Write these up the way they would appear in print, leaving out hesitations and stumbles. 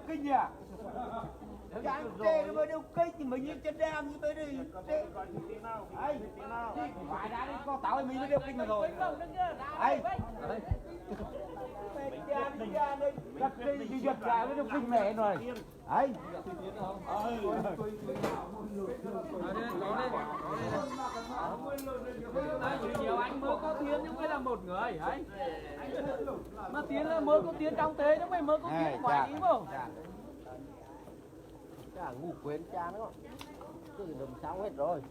kinh à? Chán tê nó mới đeo kinh thì mình như chân đam như bây đây. Ấy, phải đã đi con tao mình mới đeo kinh mà rồi. Ấy. Các cái duy vật lại mới đeo kinh mẹ rồi. Ấy. Nhiều anh mới có tiếng nhưng mới là một người ấy. Mà tiếng là mới có tiếng trong thế chứ mày mới có tiếng ngoài ý không? Chả ngủ quên cha nữa. Cứ đừng xong hết rồi.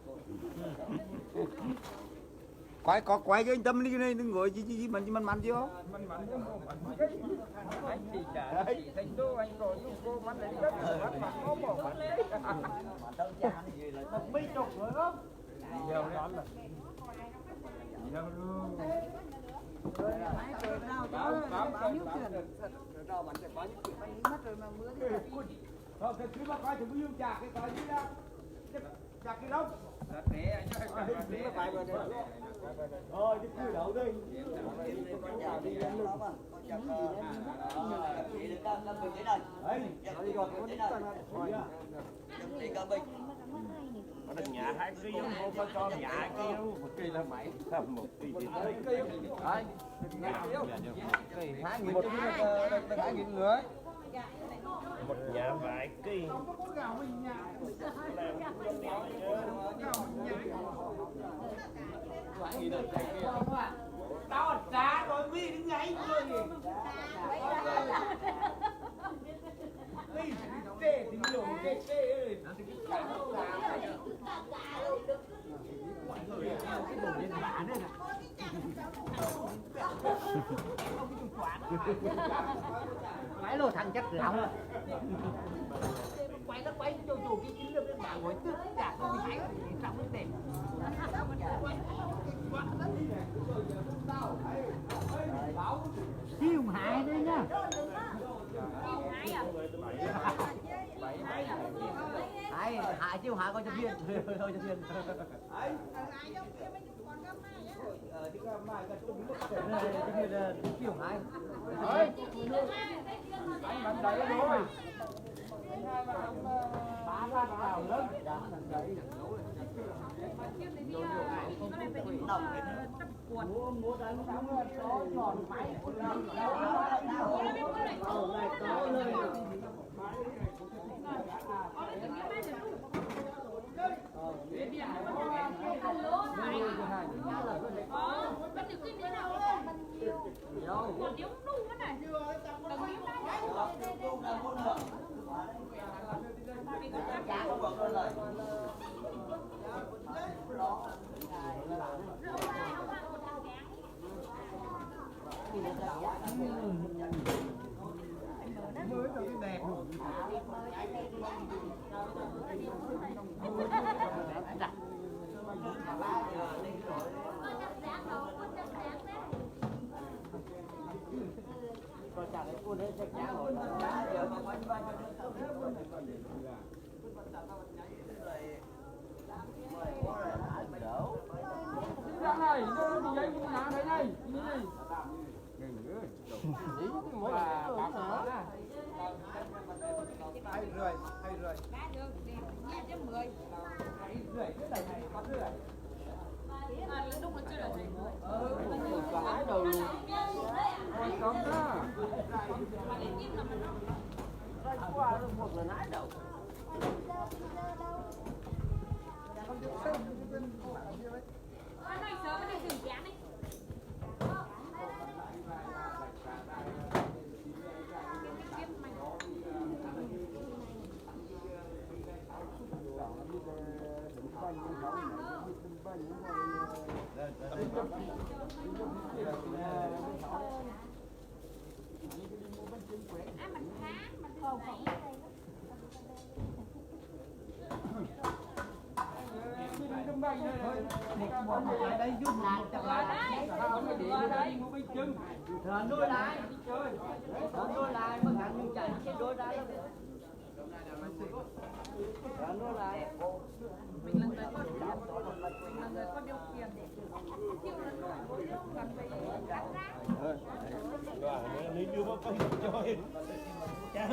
Quay cho anh Tâm đi này, đừng ngồi gì mặn chứ không? Mặn chứ không mặn. Anh chỉ trả chỉ thành đô anh rồi nhưng cô mặn đấy rất là mặn có bỏ mặn đấy. Mấy chục rồi không? Nhiều đó là. Nhiều luôn. Thôi thì cứ mà coi thì cứ chạc cái coi đi ra. Chạc cái lông. Để anh cho Thôi đi cứ đậu đi. Có được nhà 2 kg không có cho nhà kia 1 kg là mấy thầm 1 kg thì đấy đấy 2.000 người một nhà vài kg Tao trả rồi mi đứng ngáy người tê tính lùng tê ơi nó thì cái cả nó cái lô thằng chắc lỏng quay nó quay cho dù cái chín được cái bà ngồi tức cả không thấy trong cái tiền siêu hại đấy nhá ai hại chiêu hại coi cho thiên thôi cho thiên chiêu hại anh bắn đấy rồi bá ra vào lớn mua đánh có giòn máy mới là cái đẹp còn chẳng cái cô đấy chắc chắn rồi giờ mà quay qua cho ra này nó đi giấy cũng nhà đấy này đi này hay rưỡi đúng là chưa được này. cái đầu quan tâm đó qua một lần nãy đâu Anh nói sớm anh đi thử chán đi. Mình tháng mình không lại đây giúp lại chặt lại đôi lại đôi lại mà gắn như chạy trên đôi lại đôi lại mình là người có điều kiện để chịu lần nổi cần phải cắt rác nếu đưa vào công chơi cha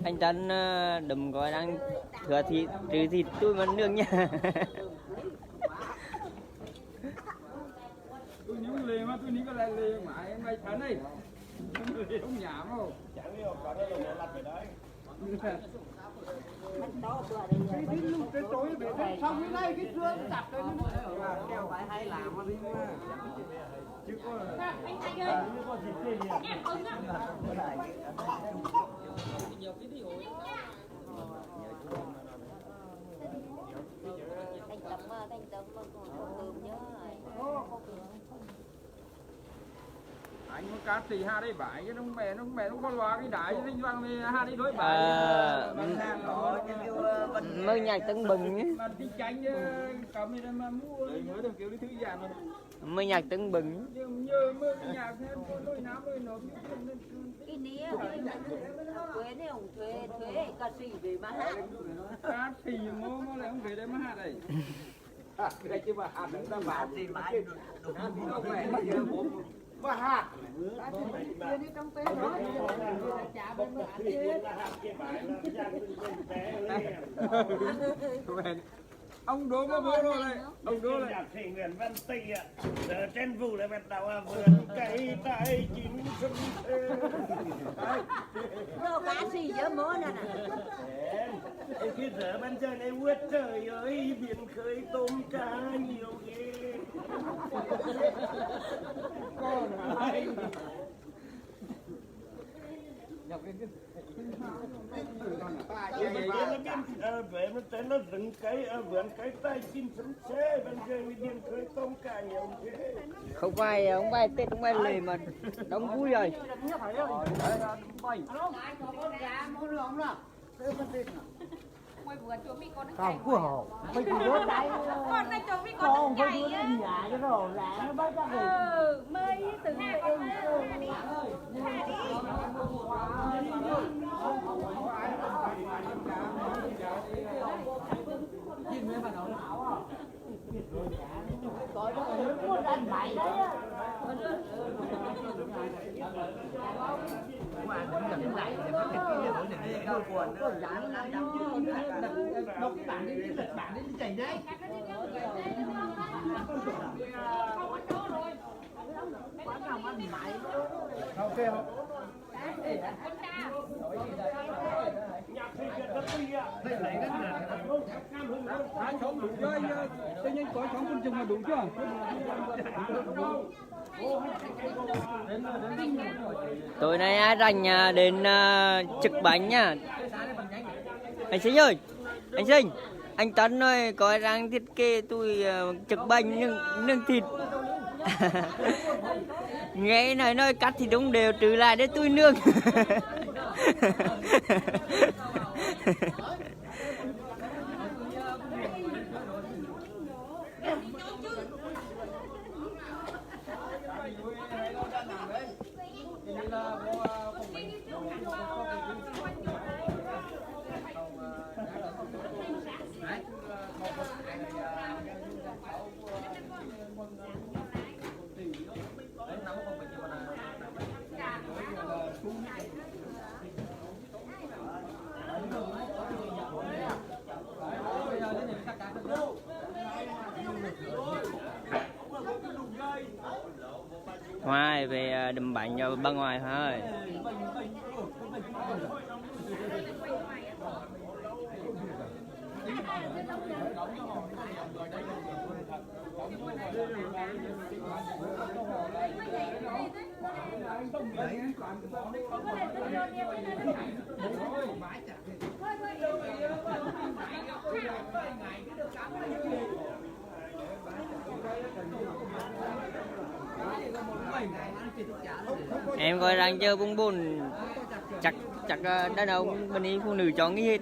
Anh Tân đừng có đang thừa thịt trừ thịt tôi vẫn nương nha. Tôi những lề mà tôi ní có lại lề mà em mày thắn đi. Không nhảm không? Chẳng hiểu có đây là lặt ở đấy. cái tối về xong cái này cái trưa chặt cái Kêu phải hay làm mà đi mà. Chứ có Anh Thành ơi, em ứng á. Thành tấm còn cơm nhớ. anh có cá tì ha đấy bãi cái nó mẹ nó có loa cái đại linh văn đi ha đi đối bãi Mới nhạc tưng bừng nhé. mà đi tránh cầm đi mà mua mới được kiểu đi thứ giàn mà Mới nhạc tưng bừng. nhớ mơ nhà thêm đôi nám đôi nộp Cái nia thuế này ông thuế ca sĩ về mà hát. cá tì mua lại không về đây mà hát đây cái chứ mà hát nó vào thì mãi nó về mà hạt ông đố mà bố rồi này ông đố này Nhạc sĩ Nguyễn Văn Tị ạ. Giờ trên vụ là bắt đầu vườn cây tay chín xuân thế. Nó ca sĩ nhớ mớ nè nè. Khi giờ bên trời này quét trời ơi, biển khơi tôm cá nhiều ghê. con ai Về nó tên nó rừng cây vườn cây tay chín xuân thế, bên trời biển khơi tôm cá nhiều ghê. Không phải Tết không phải lề mà đóng vui rồi. không của họ phải chỉ đốt đáy Con này chồng với con không đừng phải nhảy đốt á. nhà cho nó là nó bắt ra rồi Mới từ ngày coi nó muốn ăn mày đấy á đọc cái bản đi lật bản đi chảy đấy ok không Nhạc sĩ Nguyễn Văn Tị ạ. sống đủ chơi tự nhiên có sống con chừng mà đủ chưa Tối nay ai rảnh đến trực bánh nha. Anh Sinh ơi, anh Sinh, anh Tấn ơi có đang thiết kế tôi trực bánh nướng thịt. Nghe nói cắt thì đúng đều trừ lại để tôi nương. Ngoài về đùm bánh cho bên ngoài thôi. Em coi đang chơi bún bún chắc đàn ông bên ấy phụ nữ chọn cái hết.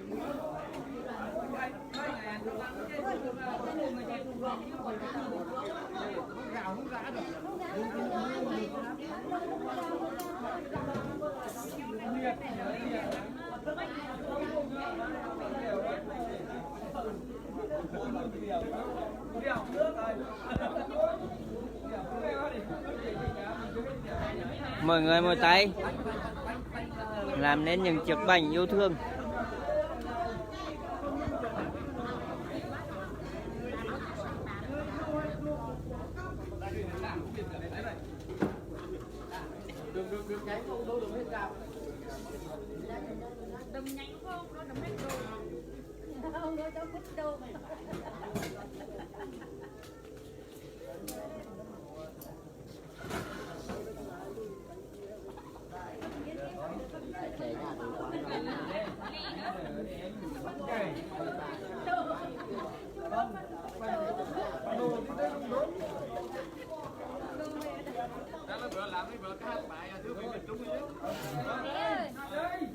Mọi người một tay làm nên những chiếc bánh yêu thương. Đừng nhanh không, nó đừng hết đồ. Không, nó cho vứt đồ.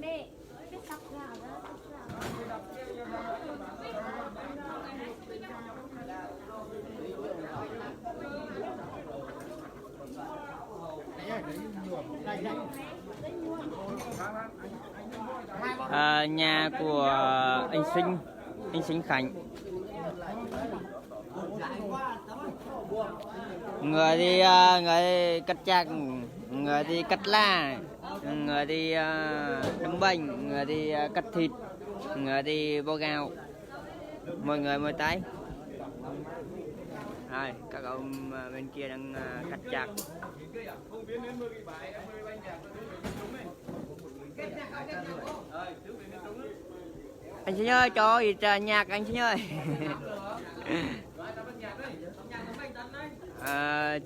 Nè, cái sắp gạo đó, Nhà của anh Sinh Khánh. Người thì cắt chạc, người thì cắt lá, người thì đấm bánh, người thì cắt thịt, người thì vo gạo. Mọi người mỗi tay. Rồi, các ông bên kia đang cắt chạc. Anh Sinh ơi, cho gì nhạc anh Sinh ơi.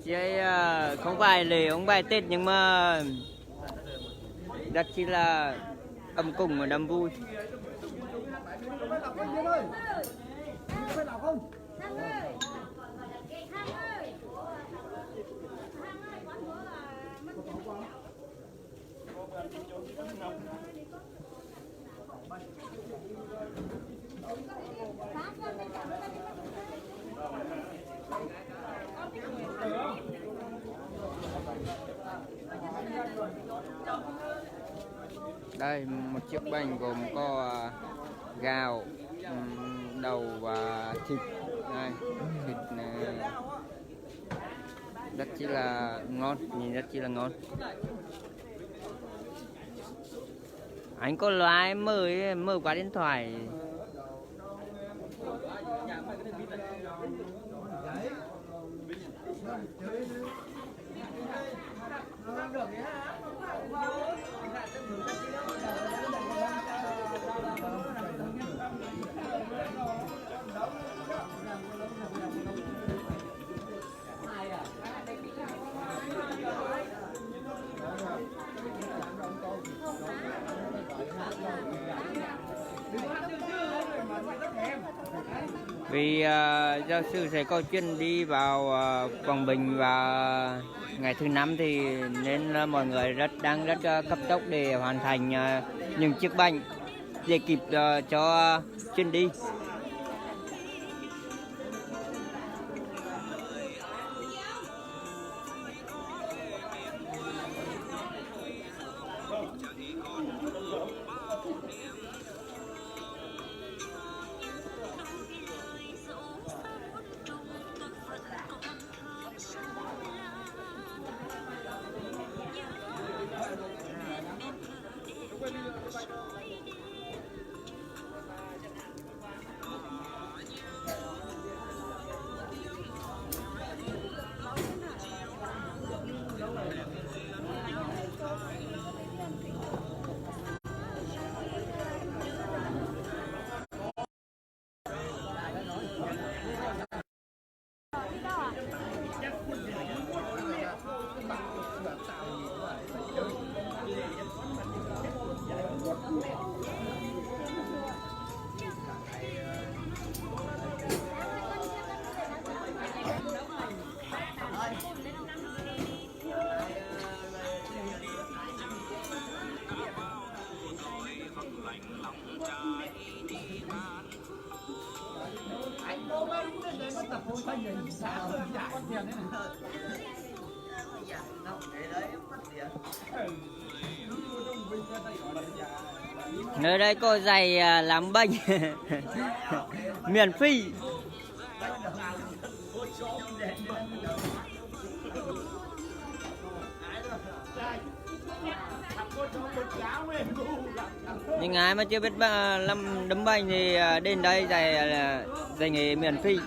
Chơi không phải lễ, không phải Tết nhưng mà rất chỉ là âm cùng và đầm vui. Đây một chiếc bánh gồm có gạo, đầu và thịt. Đây, thịt này rất chi là ngon, nhìn rất chi là ngon. Anh có loại mở qua điện thoại. Vì giáo sư sẽ có chuyến đi vào Quảng Bình vào ngày thứ 5 thì nên mọi người đang rất cấp tốc để hoàn thành những chiếc bánh để kịp cho chuyến đi. Nơi đây có giày làm bánh miễn phí. Nhưng ai mà chưa biết làm đấm banh thì đến đây dạy nghề miễn phí.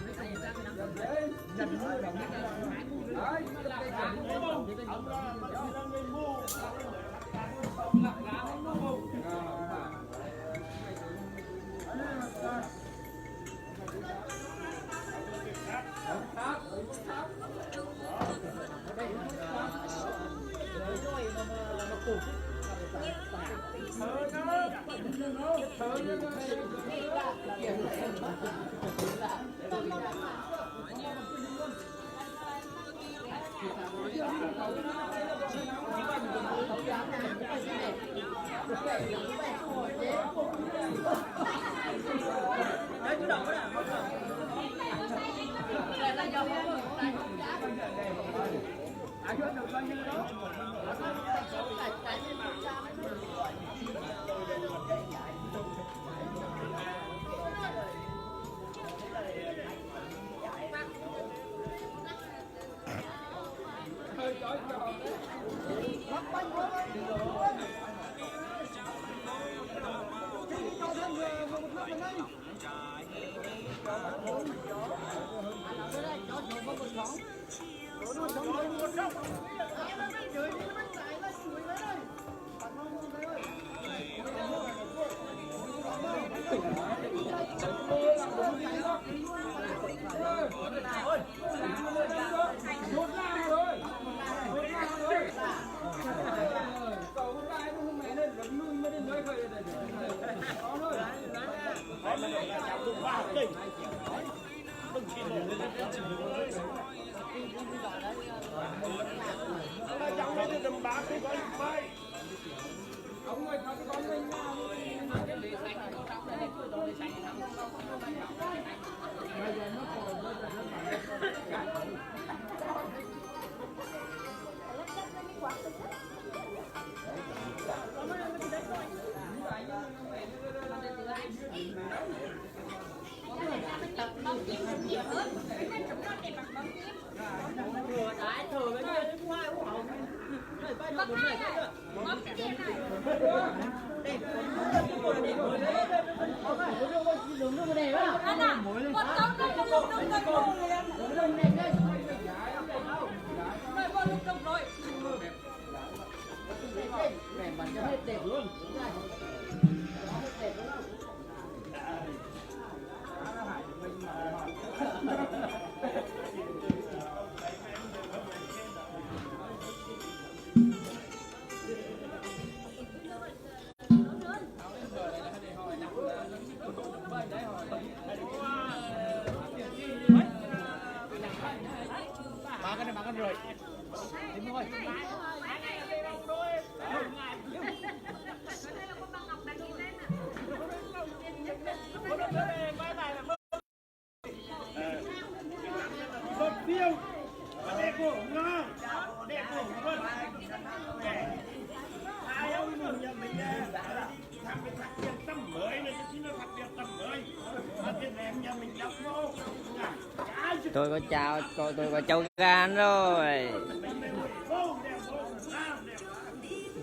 Tôi có cháu gan rồi.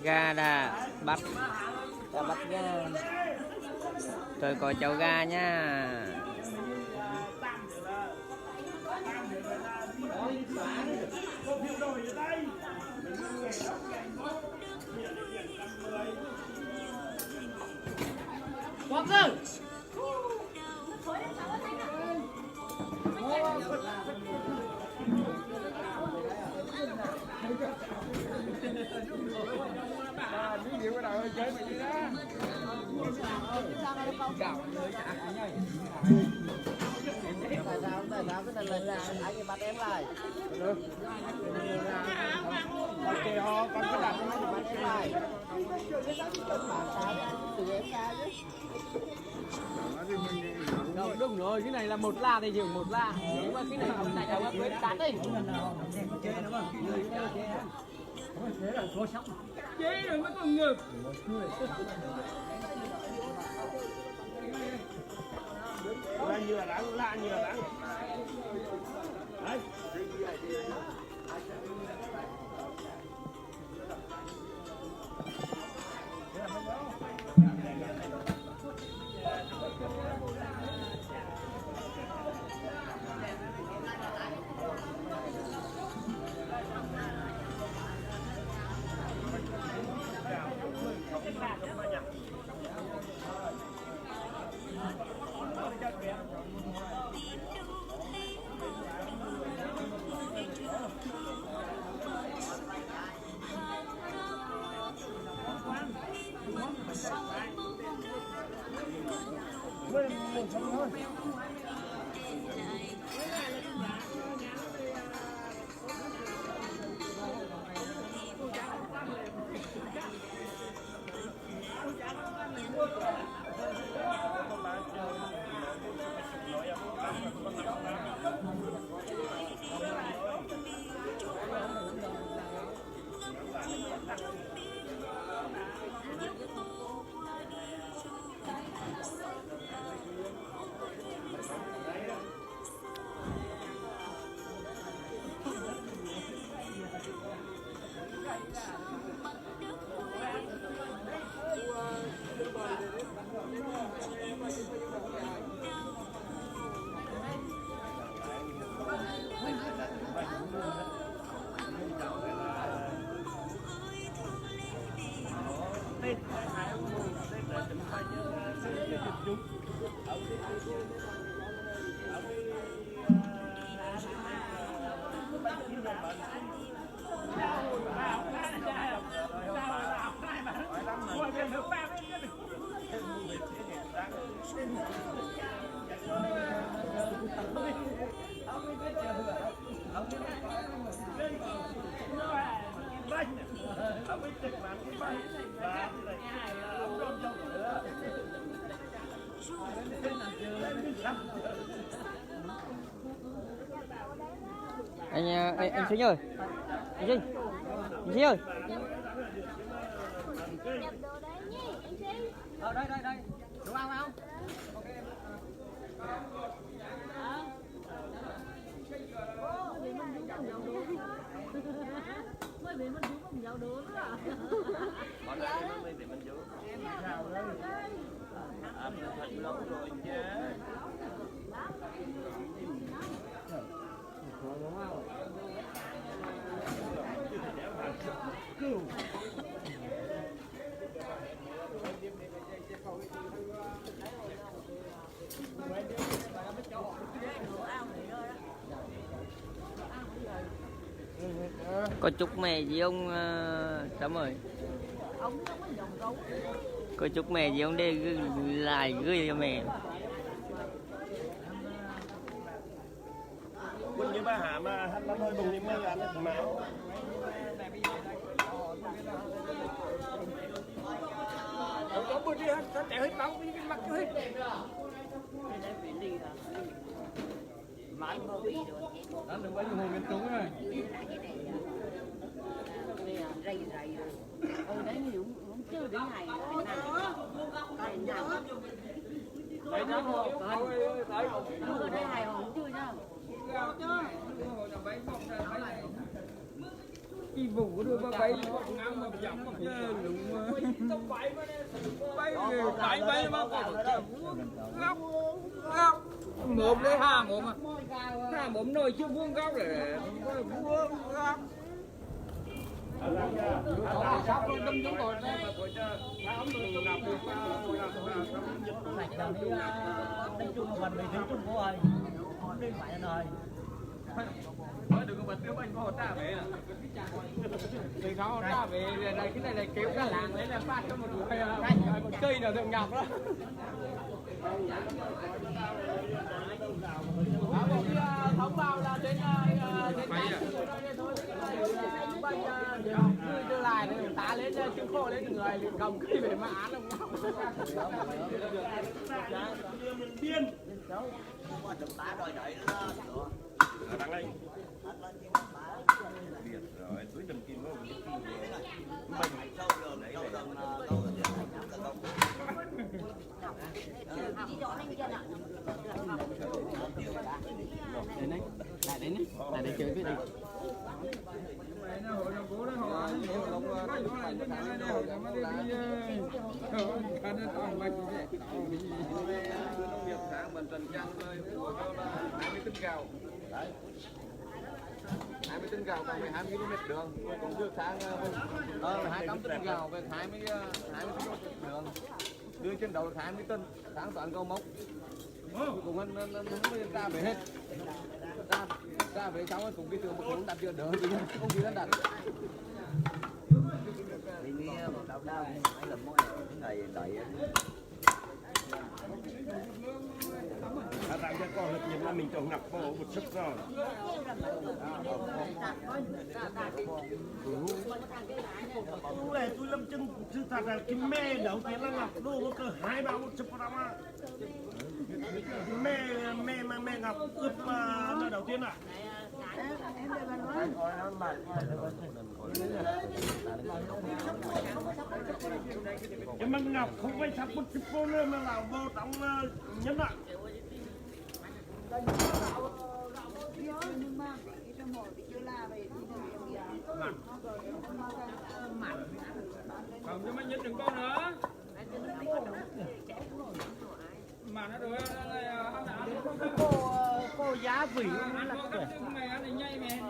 Ga đã bắt nha. Tôi có cháu ga nha. Quang Dương. Tại sao cái này là anh ấy bắt em lại. Ok ho, con cứ đặt nó bắt em lại. Đúng rồi, cái này là một la thì chừng một la. Nhưng mà cái này không tại sao với cát đi. Chế đừng có con ngực. La nhựa đắng. Đấy. Anh Sinh ơi, anh Sinh ơi. Đây. Đúng không? Mới về mình chú cùng nhau đốn à. Có chúc mẹ gì ông Trâm ơi? Có chúc mẹ gì ông để gửi cho mẹ. Quân như ba hạ mà hắn nói bùng thì mấy anh nó máu. Có bữa đi hắn chạy hết máu cái mặt chứ hết. Đó đừng có hồ miền Trung rồi. Rầy rồi. Đấy nhiều cũng chưa đến ngày Đấy nó hồ. Đấy. ở đây hài hồn chưa nhá. Cái vụ đưa ba bay ngắm mà chậm mà lụng bay mà góc một đấy hà một nồi chưa vuông góc để vuông góc sắp luôn tâm chúng tôi đây chung phần mình thấy chung cô ơi đi phải rồi đừng có bật tiếp anh có ta về thì nó ta về đây cái này kéo cả làng đấy là phát cho một cây nào thượng ngọc đó thống vào là đến đưa lại để tá lên chữ khô lên người cầm cây về mà án ông ngọc Mình điên. Đăng lên. Biệt rồi, túi đầm kim nó mình lại đây chơi với đi. Mình trần trăng thôi, 20 tấn gạo. Đấy. 20 tấn gạo còn 12 km đường, còn đưa sang 28 tấn gạo về 20 km đường. Đưa trên đầu 20 tấn, sáng toàn câu mốc. Cùng anh ta về hết. Ta về cháu cùng cái trường một cuốn đặt chưa đỡ thì không gì đặt. Đi một đầu đau mấy lần mỗi ngày đợi là mình trồng ngập bộ một sức rồi. Tôi làm chân sự thật là cái mê đầu tiên là ngập đô có cỡ 2-3 một sức vào đó. Mê ngập ướp nơi đầu tiên à. Nhưng mà ngập không phải sắp một chục vô nữa mà là vô trong nhân ạ. Không cho mấy nhích đừng có nữa. Mà nó rồi cô giá vị ăn có cái mày ăn thì nhây mày.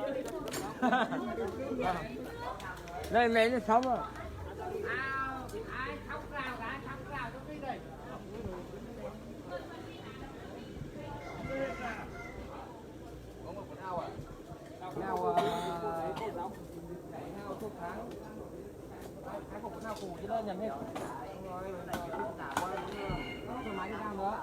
đây mẹ nó sống rồi. Ai khóc rào cho đi đây. Nào thuốc tháng cái cục nào củ chứ lên nhận hết rồi máy đi nữa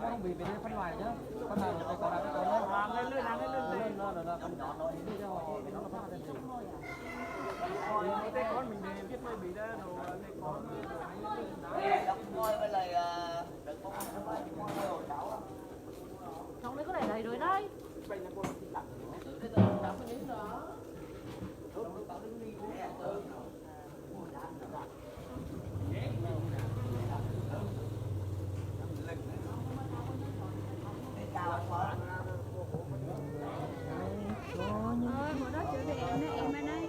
không bị phân loại nhá con nào rồi còn lại con lên lên cái con mình biết mới bị đó con Ngồi với lại Trong đấy có để đầy rồi đấy. Bữa đó chữa thì em ở đây chữa thì em đấy nha.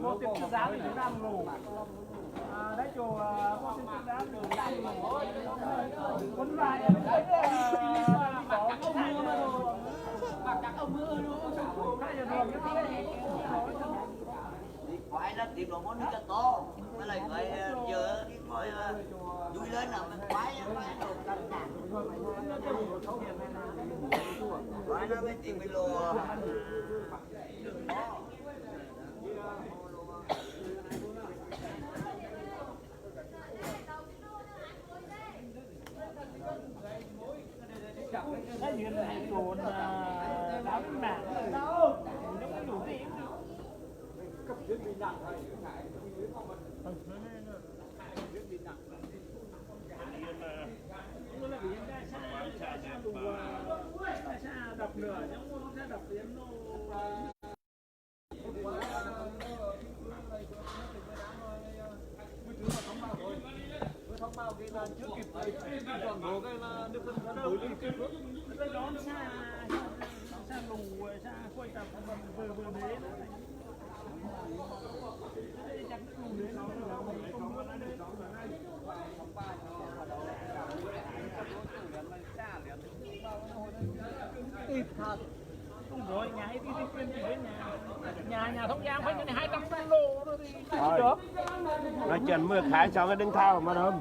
một tiền thức giá thì chúng ta ngủ đấy chỗ một tiền thức giá đường lại quấn lại có ông mưa mà rồi mặc chắc ông mưa luôn cái giờ đường phải là tìm đồ món nước cho to mới lại phải giờ đi coi vui lên là mình phải đồ canh nè phải nó mới tìm cái lô cái gì này còn đá mảng đâu nó không đủ gì cấp dưới bị nặng hay ngại đập nửa nhưng mà nó đập đến nó thông báo cái là chưa kịp còn bố cái là nước phân đổi liên kịp cái đón xa lù xa quay tập vừa đấy chắc lù đấy nó ít thật đúng rồi nhà ấy đi chuyên chỉ với nhà thông giang phải cái 200 lô rồi thì được nói chuyện mưa khái cho cái đứng thao mà đâu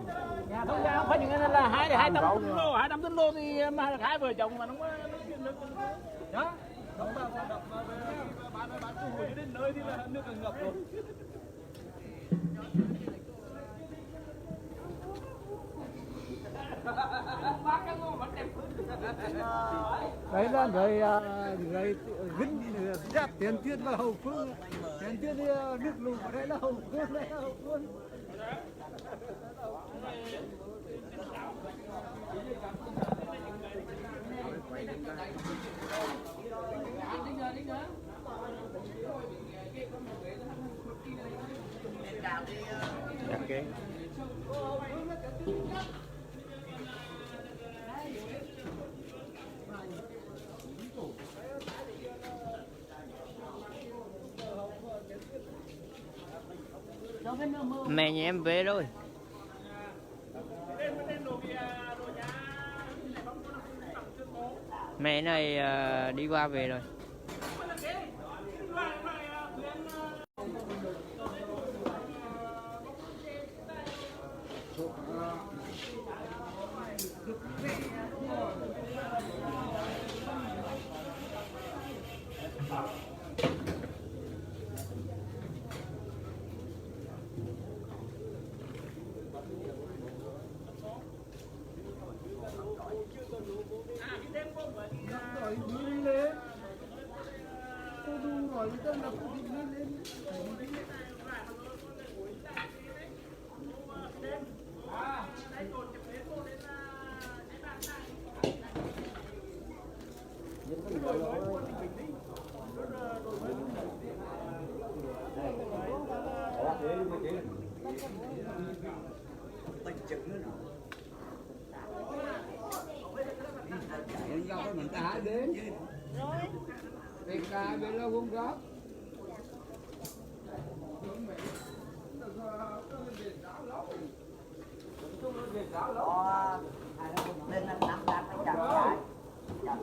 nhà thông giang phải những cái là 200 tấn lô thì mà hai vợ chồng mà nó có chuyện được đó không mà đập bán thu hồi đến nơi thì là nước ngập rồi đấy là người dính ra tiền tuyên vào hậu phương tiền tuyên nước lụt ở đây là hậu phương đấy là hậu phương okay. Mẹ nhà em về rồi. Mẹ này đi qua về rồi. Rồi đi lên. Cô đu rồi tức là cô đi lên. Bánh trứng nữa. do cái mình ta hái đến tiền cà bên lo vuông góp Lên năm năm năm phải chặt lại.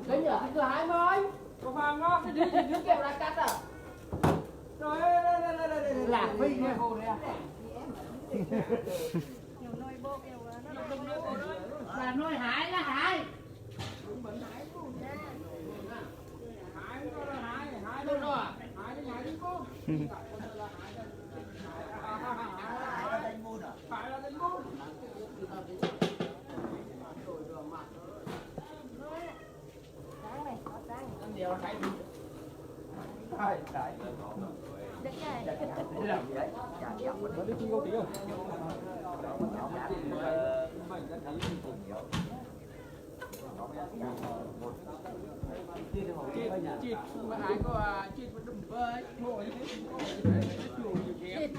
đến giờ thì cứ hái thôi Có vàng không? thì đi nước kẹo lại cắt à Rồi đây. lạc phi nha hồ này à là nuôi hái là hái Hái đâu rồi? Hái đến nhà đi cô. Phải là đánh cô. Chị mà ai có chị mà đừng với thôi chủ nhiều kém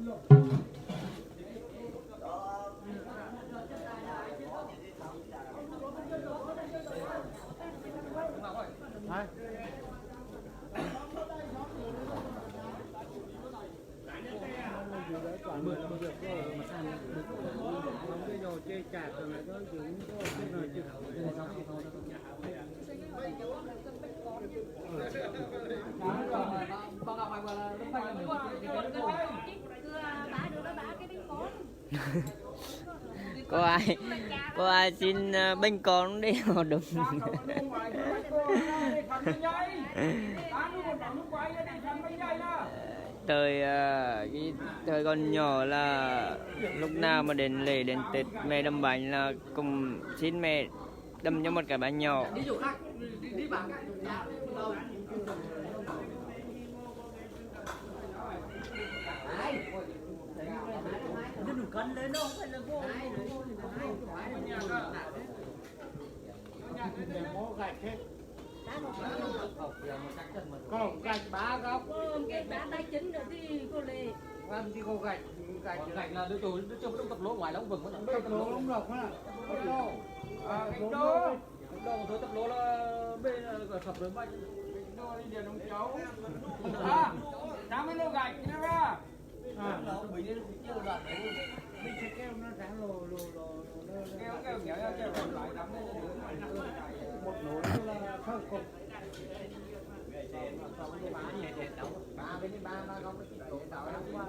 rồi. Có ai xin bánh con đi họ đúng thời còn nhỏ là lúc nào mà đến lễ đến Tết mẹ đâm bánh là cùng xin mẹ đâm cho một cái bánh nhỏ. Cân lên đâu phải là vô. còn gạch ba góc Cái đá đá chính rồi thì cô Lê. làm gì có gạch Gạch là đứa chồng tập lỗ ngoài đóng vừng vẫn tập lỗ không được á gạch đô thôi tập lỗ là bên sập lớn bạch gạch đô đi điền ông cháu à 50 lô gạch nha ra mình sẽ kêu nó sáng lồ kêu nhớ kêu lại đắm lên một nồi là không cục ba bên ba không có tổ tạo ra qua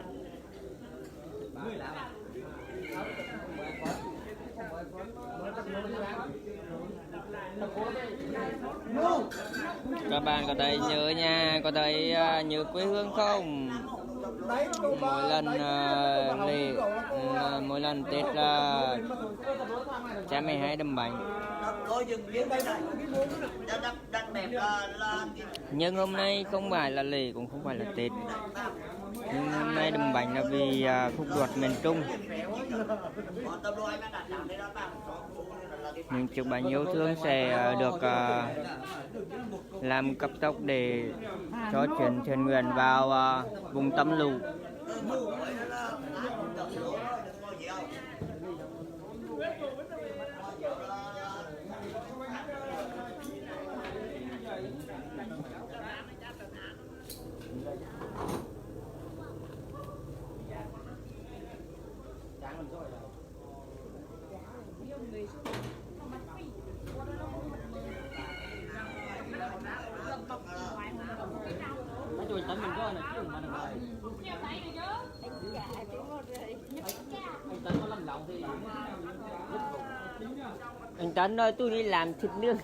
người làm Các bạn có thấy nhớ nhà, có thấy nhớ quê hương không? Mỗi lần Tết là cha mẹ hay đâm bánh. Coi dừng liên đây này. Đặt đẹp là Nhưng hôm nay không phải là lễ cũng không phải là Tết. Nhưng hôm nay đâm bánh là vì khúc ruột miền Trung. Những chiếc bánh yêu thương sẽ được làm cấp tốc để cho chuyển thuyền nguyện vào vùng tâm lũ. tấn mình có này chứ mà được rồi. Anh tấn có lâm lòng thì Anh Tấn ơi, tôi đi làm thịt nướng.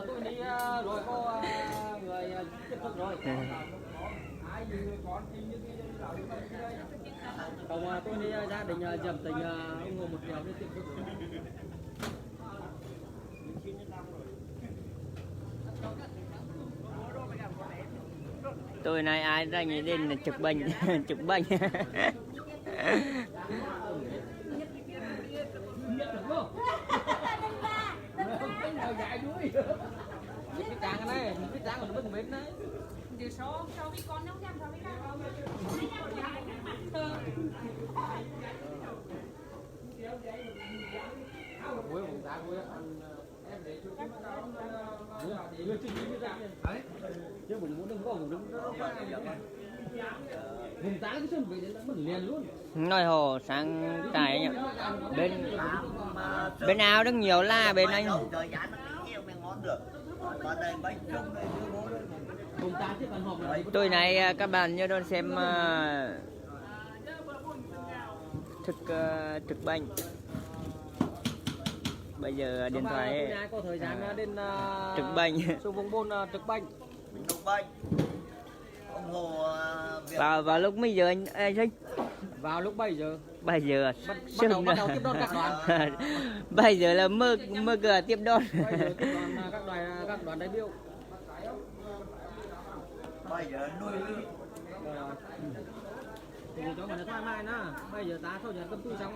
tôi đi rồi có người tiếp tục rồi. Còn tôi đi gia đình dầm tình ông ngồi một điều đi tiếp tục. Tôi này ai ra nghĩ đến là trực bệnh. Trực bệnh. Những cái tràng này, những cái tràng của nó bên bên đấy. Từ sau với con nấu nhầm sau với con. Cuối cùng ta cuối em để chú đưa trình như ra đấy chứ mình muốn đứng có vùng đứng nó vùng tá cái xuân về đến nó mình liền luôn Nói hồ sang tài nhỉ. Bên ao rất nhiều la bên anh. Trời giá nó nhiều mình ngon được. Còn đây bánh trông đây đưa bố đây. vùng tá chứ còn họp lại Tôi này các bạn nhớ đón xem trực bệnh. Bây giờ điện thoại ai có thời gian đến trực bệnh. xuống vùng bồn trực bệnh Mình đục bánh. Ông Hồ Vào lúc mấy giờ anh Sinh? vào lúc 7 giờ 7 giờ. bắt đầu tiếp đón các đoàn 7 giờ là mơ cửa tiếp đón. 7 giờ tiếp đón các đoàn đại biểu 7 giờ nuôi lưới. thì cho mình thoải mái nữa bây giờ ta thôi giờ tâm tư xong